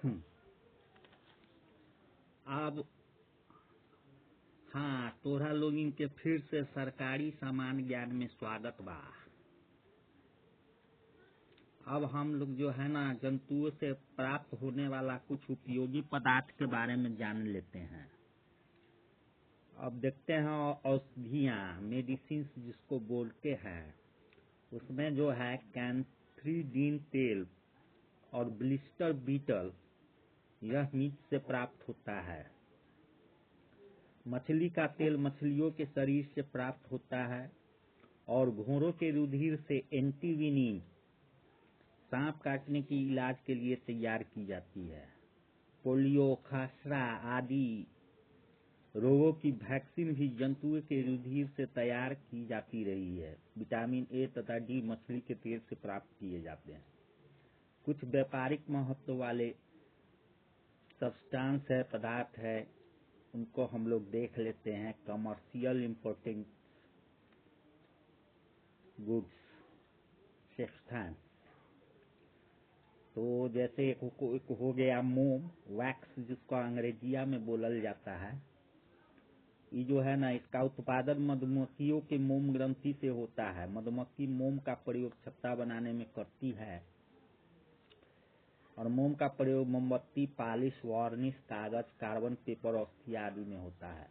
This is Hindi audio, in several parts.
अब हाँ, तोरा लोग इनके फिर से सरकारी सामान्य ज्ञान में स्वागत बा। अब हम लोग जो है ना जंतुओं से प्राप्त होने वाला कुछ उपयोगी पदार्थ के बारे में जान लेते हैं। अब देखते हैं औषधियाँ, मेडिसिन जिसको बोलते हैं, उसमें जो है कैंथ्रीडीन तेल और ब्लिस्टर बीटल, यह मीट से प्राप्त होता है। मछली का तेल मछलियों के शरीर से प्राप्त होता है और घोड़ों के रुधिर से एंटीविनिन, सांप काटने की इलाज के लिए तैयार की जाती है। पोलियो, खसरा आदि रोगों की वैक्सीन भी जंतुओं के रुधिर से तैयार की जाती रही है। विटामिन ए तथा डी मछली के तेल से प्राप्त किए जाते हैं। कुछ व्यापारिक महत्व वाले सब्सटेंस है, पदार्थ है, उनको हम लोग देख लेते हैं। कमर्शियल इंपोर्टेंट गुड्स सब्सटेंस, तो जैसे एक हो गया मोम, वैक्स जिसको अंग्रेजिया में बोलल जाता है। ये जो है ना, इसका उत्पादन मधुमक्खियों के मोम ग्रंथि से होता है। मधुमक्खी मोम का प्रयोग छत्ता बनाने में करती है और मोम का प्रयोग मोमबत्ती, पॉलिश, वार्निश, कागज, कार्बन पेपर, औषधि आदि में होता है।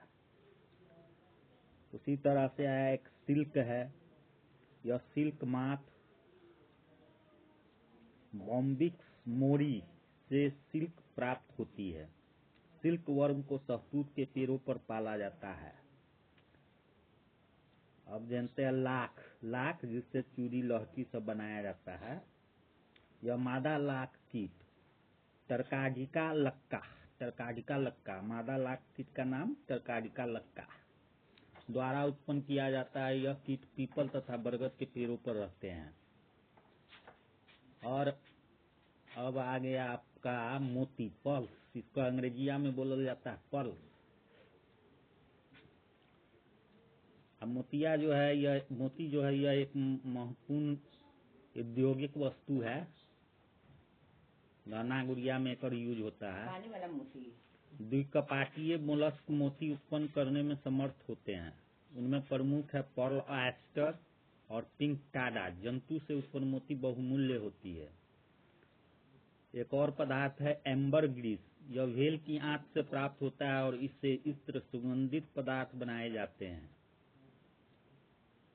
उसी तरह से एक सिल्क है। यह सिल्क माथ बॉम्बिक्स मोरी से सिल्क प्राप्त होती है। सिल्क वर्म को शहतूत के पेड़ों पर पाला जाता है। अब जानते हैं लाख जिससे चूड़ी लहठी सब बनाया जाता है। यह मादा लाख कीट टर्काडिका लक्का, मादा लाख कीट का नाम टर्काडिका लक्का द्वारा उत्पन्न किया जाता है। यह कीट पीपल तथा बरगद के पेड़ों पर रहते हैं। और अब आ गया आपका मोती, पर्ल्स, इसको अंग्रेजिया में बोला जाता है पर्ल्स। अब मोती जो है यह एक महत्वपूर्ण औद्योगिक वस्तु है। गहना गुड़िया में एकर यूज होता है। पानी वाला मोती द्विकपाटीय मोलस्क मोती उत्पन्न करने में समर्थ होते हैं। उनमें प्रमुख है पर्ल ऑयस्टर और पिंक टाडा। जंतु से उत्पन्न मोती बहुमूल्य होती है। एक और पदार्थ है एम्बर ग्रीस। यह व्हेल की आंत से प्राप्त होता है और इससे इत्र सुगंधित पदार्थ बनाए जाते हैं।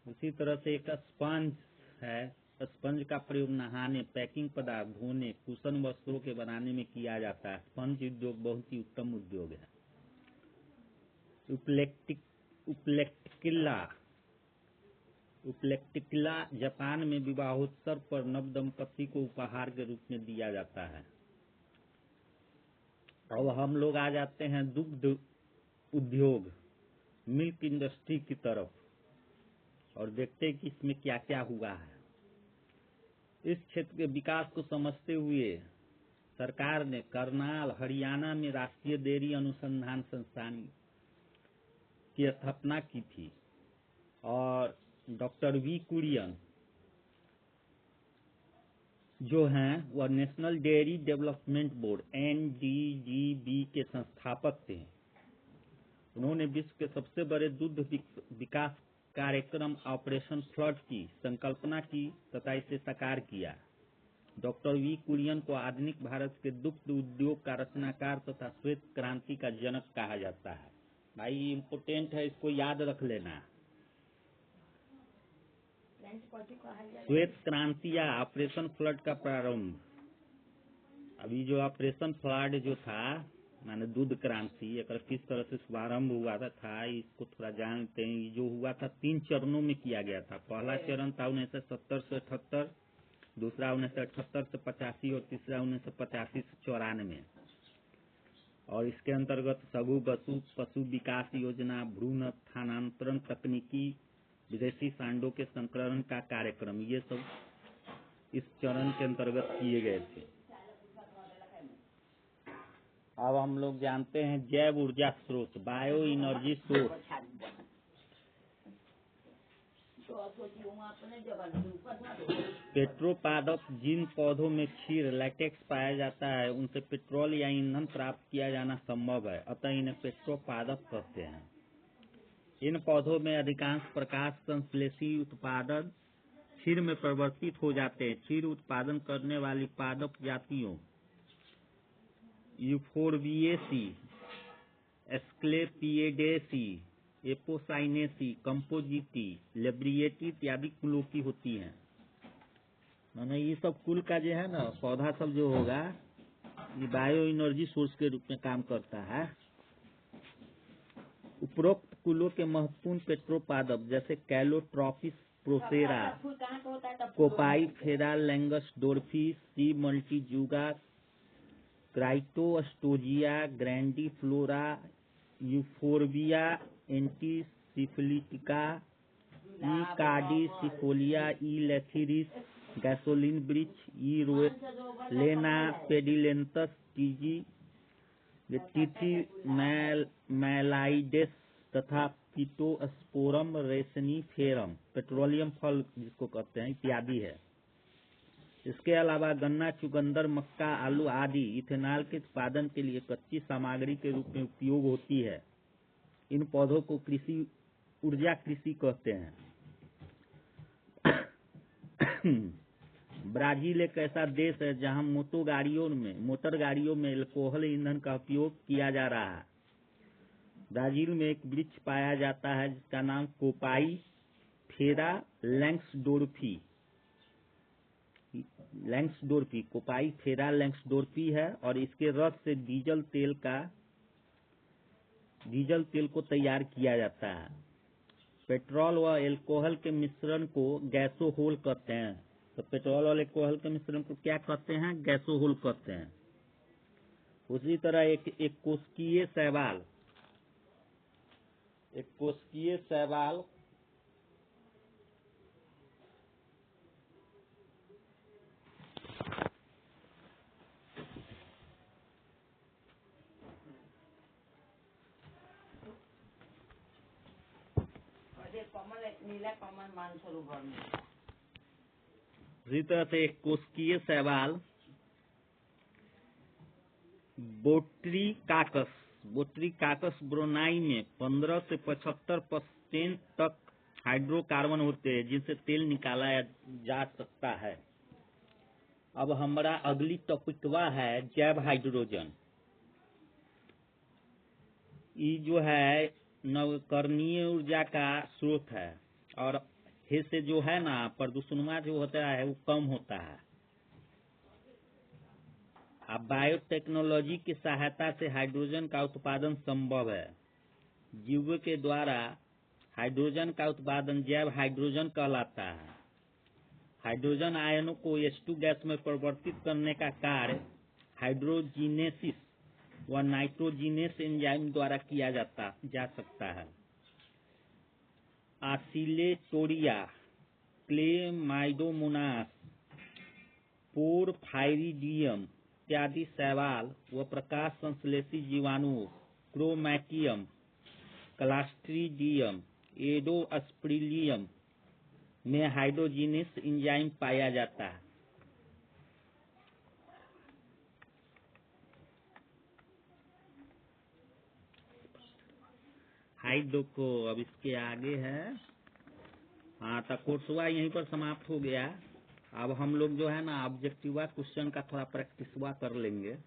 उसी तरह से एक स्पंज है। स्पंज का प्रयोग नहाने, पैकिंग पदार्थ धोने, कुशन वस्त्रों के बनाने में किया जाता है। स्पंज उद्योग बहुत ही उत्तम उद्योग है। उपलेक्टिकिला जापान में विवाहोत्सव पर नव दंपति को उपहार के रूप में दिया जाता है। अब हम लोग आ जाते हैं दुग्ध उद्योग, मिल्क इंडस्ट्री की तरफ और देखते हैं कि इसमें क्या क्या हुआ है। इस क्षेत्र के विकास को समझते हुए सरकार ने करनाल, हरियाणा में राष्ट्रीय डेयरी अनुसंधान संस्थान की स्थापना की थी और डॉक्टर वी कुरियन जो हैं वह national dairy development board NDDB के संस्थापक थे। उन्होंने विश्व के सबसे बड़े दुग्ध विकास कार्यक्रम ऑपरेशन फ्लड की संकल्पना की तथा इसे साकार किया। डॉक्टर वी कुरियन को आधुनिक भारत के दुग्ध उद्योग का रचनाकार तथा श्वेत क्रांति का जनक कहा जाता है। भाई इम्पोर्टेंट है, इसको याद रख लेना। श्वेत क्रांति या ऑपरेशन फ्लड का प्रारंभ। अभी जो ऑपरेशन फ्लड जो था माने दूध क्रांति, एक किस तरह से शुभारंभ हुआ था इसको थोड़ा जानते हैं। जो हुआ था 3 चरणों में किया गया था। पहला चरण था 1970 से 78, दूसरा 1978 से 85 और तीसरा 1985 से 94। और इसके अंतर्गत सगु पशु विकास योजना, भ्रूण स्थानांतरण तकनीकी, विदेशी सांडों के संकरण का कार्यक्रम, ये सब इस चरण के अंतर्गत किए गए थे। अब हम लोग जानते हैं जैव ऊर्जा स्रोत, बायो एनर्जी सोर्स। पेट्रोपादप जिन पौधों में क्षीर लैटेक्स पाया जाता है उनसे पेट्रोल या ईंधन प्राप्त किया जाना संभव है, अतः इन्हें पेट्रोपादप कहते हैं। इन पौधों में अधिकांश प्रकाश संश्लेषी उत्पादन क्षीर में परिवर्तित हो जाते हैं। क्षीर उत्पादन करने वाली पादप जातियों यूफोर्बिएसी, एस्क्लेपिएडेसी, एपोसाइनेसी, कंपोजिटी, लेब्रिएटी इत्यादि कुलों की होती हैं। माने ये सब कुल का जो है ना पौधा सब जो होगा ये बायो एनर्जी सोर्स के रूप में काम करता है। उपरोक्त कुलों के महत्वपूर्ण पेट्रोपादप जैसे कैलोट्रॉपिस प्रोसेरा, कोपाईफेरा लैंगसडोर्फी, सी मल्टीजूगा, क्राइटोस्टोजिया, ग्रैंडीफ्लोरा, यूफोर्बिया एंटीसिफिलिटिका, ई कार्डिसिफोलिया, ई लेथिरिस, गैसोलीन वृक्ष, ई लेना पेडिलेंतस, टीटी मैलाइडेस तथा पिटोस्पोरम रेसनिफेरम पेट्रोलियम फल जिसको कहते हैं इत्यादि है। इसके अलावा गन्ना, चुकंदर, मक्का, आलू आदि इथेनॉल के उत्पादन के लिए कच्ची सामग्री के रूप में उपयोग होती है। इन पौधों को ऊर्जा कृषि कहते हैं। ब्राजील एक ऐसा देश है जहां मोटर गाड़ियों में अल्कोहल ईंधन का उपयोग किया जा रहा है। ब्राजील में एक वृक्ष पाया जाता है जिसका नाम कोपाईफेरा लैंग्सडोर्फी कोपाईफेरा लैंग्सडोर्फी है और इसके रस से डीजल तेल को तैयार किया जाता है। पेट्रोल व अल्कोहल के मिश्रण को गैसोहोल कहते हैं। तो पेट्रोल और अल्कोहल के मिश्रण को क्या कहते हैं? गैसोहोल कहते हैं। उसी तरह एक कोशिकीय शैवाल इसी तरह से एक कोशिकीय शैवाल बोट्रिकाकस ब्रोनाई में 15 से 75% तक हाइड्रोकार्बन होते हैं जिनसे तेल निकाला जा सकता है। अब हमारा अगली टॉपिकवा है जैव हाइड्रोजन। ये जो है नवीकरणीय ऊर्जा का स्रोत है और इससे जो है ना प्रदूषण जो होता है वो कम होता है। अब बायोटेक्नोलॉजी की सहायता से हाइड्रोजन का उत्पादन संभव है। जीवों के द्वारा हाइड्रोजन का उत्पादन जैव हाइड्रोजन कहलाता है। हाइड्रोजन आयनों को H2 गैस में परिवर्तित करने का कार्य हाइड्रोजिनेसिस व नाइट्रोजिनेस एंजाइम द्वारा किया जा सकता है। आसिलेटोरिया, क्लेमाइडोमोनास, पोरफायरिडियम इत्यादि शैवाल व प्रकाश संश्लेषी जीवाणुओं क्रोमैटियम, क्लास्ट्रीडियम, एडोस्पिरिलियम में हाइड्रोजिनेस एंजाइम पाया जाता है। देखो अब इसके आगे है। हाँ तो कोर्सवा यहीं पर समाप्त हो गया। अब हम लोग जो है ना ऑब्जेक्टिवा क्वेश्चन का थोड़ा प्रैक्टिसवा कर लेंगे।